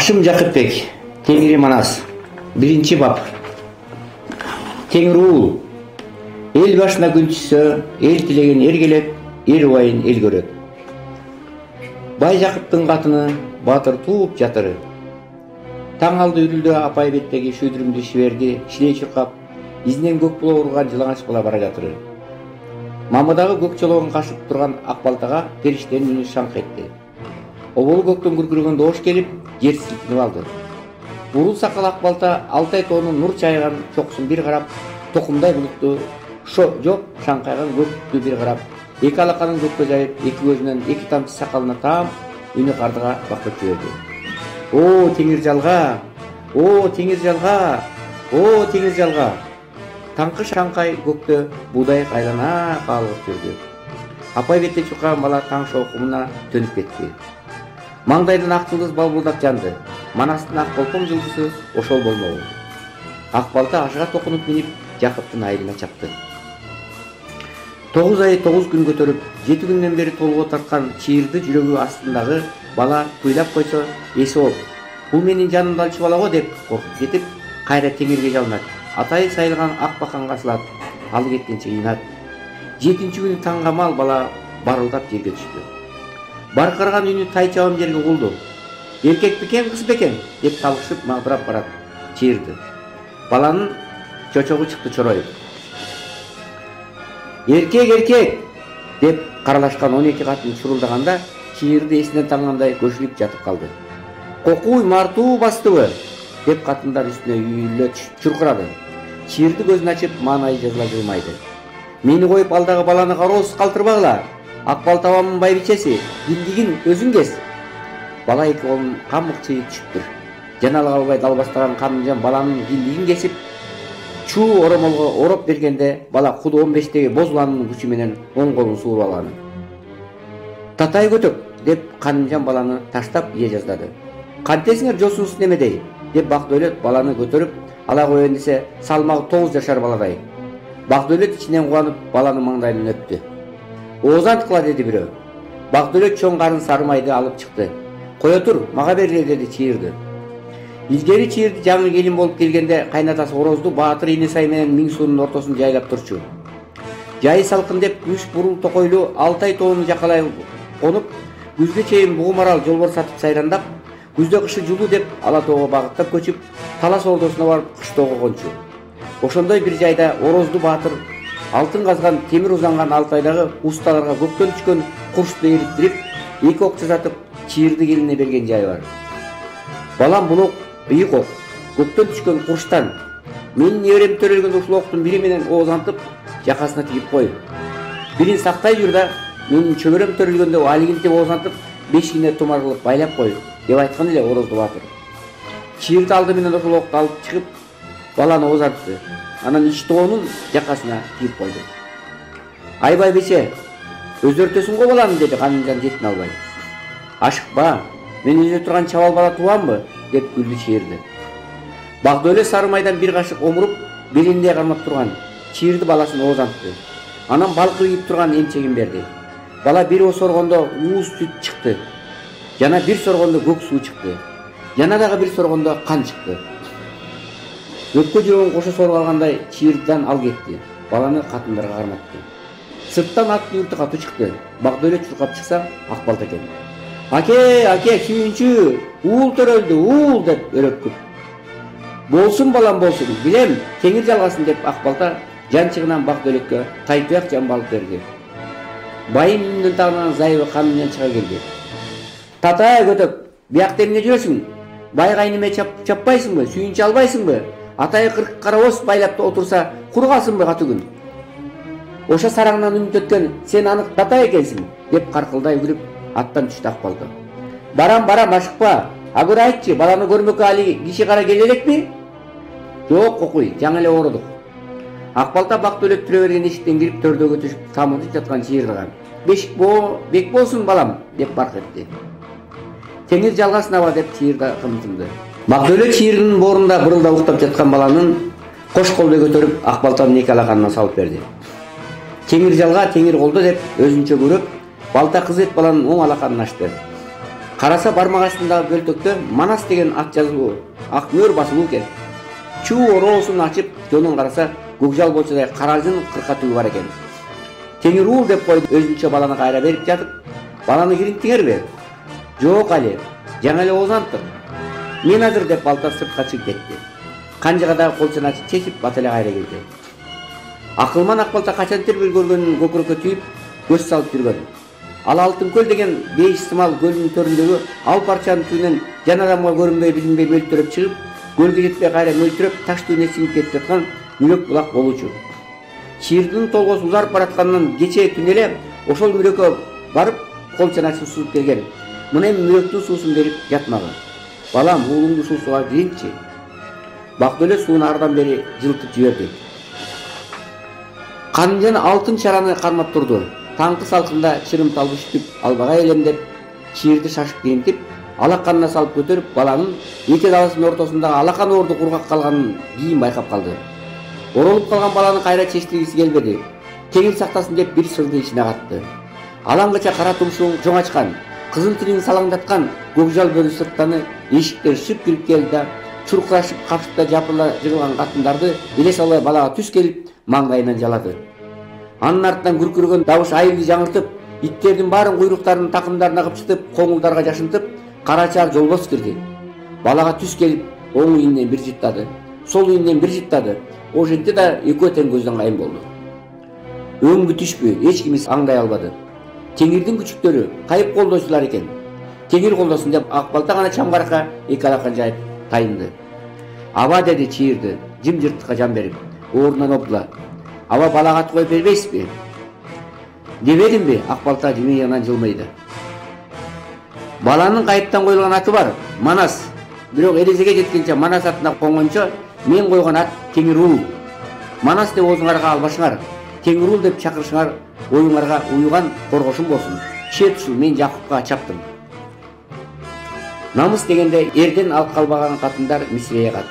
Акшым Жакыпбек, Теңири Манас. 1-бап. Теңир ул. Эл башына күн түссө, эл тилеген эр келет, эр убайын эл көрөт. Бай Жакыптын катыны батыр тууп жатыры. Таң алды үрүлдү апай беттеги шүйдүрүмдү шиберди, шилей чуркап, изинен көк була урган жылаңач бала бара жатыры. Мамыдагы көк чологун кашып турган ак балтага периштенин үнү шаңк этти. Оболу көктөн күркүрөгөн доош келип, жер силкинип алды. Бурул сакал ак балта Алтай тоонун нур чайган чокусун бир карап, токумдай булутту жоп шаңкайган көктү бир карап, эки алаканын көккө жайып, эки көзүнөн эки тамчы сакалына таам үнү кардыга бактап жиберди. О теңир жалга, о теңир жалга, о теңир жалга. Таңкы шаңкай көктө буудай айлана калып жүрдү. Апай бетте чуркаган бала таң шоокумуна төнүп кетти. Маңдайдан ак жылдыз балбулдап жанды. Манастын ак болком жылдызы ошол болмогу. Ак балта ашыга токунуп минип, Жакыптын айылына чапты. 9 ай 9 күн көтөрүп, 7 күндөн бери толго тарткан чыйырды жүрөгү астындагы бала куйлап койсо, эси болуп, бул менин жанымды алчу бала го деп коркуп кетип, кайра теңирге жалынат. Атайы сайылган ак баканга асылат, алы кеткенче ыйнат. 7-нчи күнү таңгамал бала барылдап жерге түштү. Баркыраган үнү тай чабам жерге угулду. Эркек бекен, кыз бекен деп талкышып магдырап барат чыйырды. Баланын чочогу чыкты чороюп. Эркек, эркек деп каралашкан 12 катын чурулдаганда чыйырды эсинен тангандай көшүлүп жатып калды. Кокуй мартуу бастыбы деп катындар үстүнө үйүлө чуркурады. Чыйырды көзүн ачып маанайы жазыла жылмайды. Мени коюп алдагы баланы кароосуз калтырбагыла. Ак балтабамдын байбичеси, биндигин өзүң кес. Бала эки колун камык чыйып түшүптүр. Жаналы калбай далбастаган Камылжан баланын биндигин кесип, чуу оромолго ороп бергенде бала куду 15-теги боз уланын күчү менен оң колун сууруп алган. Татай көтөк деп Камылжан баланы таштап ие жаздады. Кантесиңер жосуңуз немедей деп Бакдөөлөт баланы көтөрүп ала коеюн десе, салмагы 9 жашар баладай. Бакдөөлөт ичинен кубанып баланы маңдайынан өптү. Оозанткыла деди бирөө. Бакдөөлөт чоң карын сарымайды алып чыкты. Кое тур, мага бергиле деди чыйырды. Илгери чыйырды жаңы келин болуп келгенде кайнатасы орозду Баатыр Инесай менен Миң суунун ортосун жайлап турчу. Жайы салкын деп үч бурул токойлуу Алтай тоонун жакалай конуп, күзгө чейин бугум арал жолбор сатып сайрандап, күздө кышы жулуу деп Ала тоого багыттап көчүп, Талас ордосуна барып кыштоого кончу. Ошондой бир жайда орозду Баатыр алтын казган темир узанган Алтайдагы усталарга көктөн түшкөн курчту эриттирип, эки ок жасатып чыйырды келине берген жайы бар. Балам булук ыйык ок, көктөн түшкөн курчтан. Менин неберем төрөлгөн ушул октун бири менен оозантып, жакасына тигип кой. Бирин сактай жүр да, менин чөбөрөм төрөлгөндө алигинтип оозантып, бешигине тумар кылып байлап кой, деп айткан эле орозду Баатыр. Чыйырды алды менен ошол окту алып чыгып, баланы оозантты. Анан ич тоонун жакасына кийип койду. Ай байбиче, өзөртөсүң го баланы деди Камылжан жетин албай. Ашыкпа, мен өзө турган чабал бала туамбы деп күлдү чыйырды. Бакдөөлөт сарымайдан бир кашык омуруп, белинде кармап турган чыйырды баласын оозантты. Анан балкы ийип турган эмчегин берди. Бала бир соргондо ууз сүт чыкты. Жана бир соргондо көк суу чыкты. Жана дагы бир соргондо кан чыкты. Өпкө жүрөгүн кошо соруп алгандай чыйырдан ал кетти. Баланы катындарга карматты. Сырттан аттын үртү катуу чыкты. Бакдөөлөт чуркап чыкса, ак балта экен. Аке, аке, сүйүнчү, уул төрөлдү, уул деп өрөпкүп. Болсун балам болсун, билем, теңир жалгасын деп ак балта жанчыгынан Бакдөөлөткө тайтыяк жамбы алып берди. Байым үнүнөн тагынан зайыбы Камылжан чыга келди. Татай көтөк, биякта эмне жүрөсүң? Бай кайныме чаппайсыңбы, сүйүнчү албайсыңбы? Атайы 40 карабоз байлап отурса, кургасыңбы катуу күн? Ошо сараңынан үнүт өткөн сен анык Татай экенсиң, деп каркылдай күлүп аттан түштү ак балта. Барам, ашыкпа. Агыр айтчы, баланы көрмөккө али киши кара келе элекпи? Жок, кокуй, жаңы эле оорудук. Ак балта Бакдөөлөт түрө берген эшиктен кирип төрдөгө түшүп тамылжып жаткан чыйырдыга. Бешик бек болсун балам, деп барк этти. Теңир жалгасына деп чыйырда кымтынды. Бакдөөлөт чыйырдын боорунда бырылдап уктап жаткан баланын кош колдой көтөрүп ак балтанын эки алаканына салып берди. Теңир жалга, теңир колдо деп өзүнчө көрөп, балта кыз эт баланын оң алаканын ачты. Караса бармак астындагы көлтөктө Манас деген ат жазылуу, ак мөр басылуу экен. Чуу ороосун ачып, жонун караса көкжал болчодай каражын кыркатуу бар экен. Теңирул деп койду өзүнчө баланы кайра берип жатып, баланы кириңтиңерби? Жок али, жаңы эле озанттык. Мен азыр деп балта сыртка чыгып кетти. Канжыга дагы кол чаначы чечип бата эле кайра келди. Акылман Акбалта качантыр бир көргөнүн көкүрөккө түйүп көз салып жүргөн. Ал Алтын көл деген бейиш сымал көлдүн төрүндөгү ал парчанын түбүнөн жан адамга көрүнбөй билинбей мөлтүрөп чыгып, көлгө жетпей кайра мөлтүрөп таш түбүнө сиңип кетип жаткан мүлөк булак болчу. Чийирдин толгосу узарып баратканынан кечээ түн эле ошол мүлөккө барып кол чаначын сузуп келген. Мына эми мүлөктүн суусун берип жатмагы. Балам, уулуңду ушул сууга киринчи. Бактуу эле сууну ардан бери жылытып жиберди. Канжан алтын чараны кармап турду. Таңкы салкында чырым талбыш түп албагай элемдеп, чийирди шашып кийинтип, алаканына салып көтөрүп, баланын эки даласынын ортосундагы алакан оорду кургак калганын кийин байкап калды. Оролуп калган баланы кайра чечтиргиси келбеди. Теңир сактасын деп бир сырды ичине катты. Алаңгача кара тумшугун жоң ачкан, кызыл тилин салаңдаткан көкжал бөлү сырттаны эшиктен шып кирип келди да, чуркурашып капшыкта жапыла жыгылган катындарды эле салбай балага түс келип маңдайынан жалады. Анын артынан күркүрөгөн табыш айылды жаңыртып, иттердин баарын куйруктарын такымдарына кыпчытып, коңулдарга жашынтып, карачар жолбос кирди. Балага түс келип, оң ийинен бир жыттады, сол ийинен бир жыттады. Ошентти да экөө тең көздөн кайын болду. Өңбү түшпү, эч кимис аңдай албады. Теңирдин күчүктөрү кайып колдоочулар экен. Теңир колдосун деп Акбалта гана чамгаракка эки алакан жайып тайынды. Аба деди чийирди, жымжырттыкка жан берип, ордунан опла. Аба балага ат коюп бербейсизби? Дебедимби? Акбалта жымыйгынан жылмайды. Баланын кайыптан коюлган аты бар, Манас. Бирок эрезеге жеткенче Манас атына конгончо мен койгон ат Теңирул. Манас деп оозуңарга албашыңар, Теңирул деп чакырышыңар оюңарга уюган коргошум болсун. Чет ушул мен Жакупка чаптым. Намыс дегенде эрден алып калбаган катындар мисирее кат.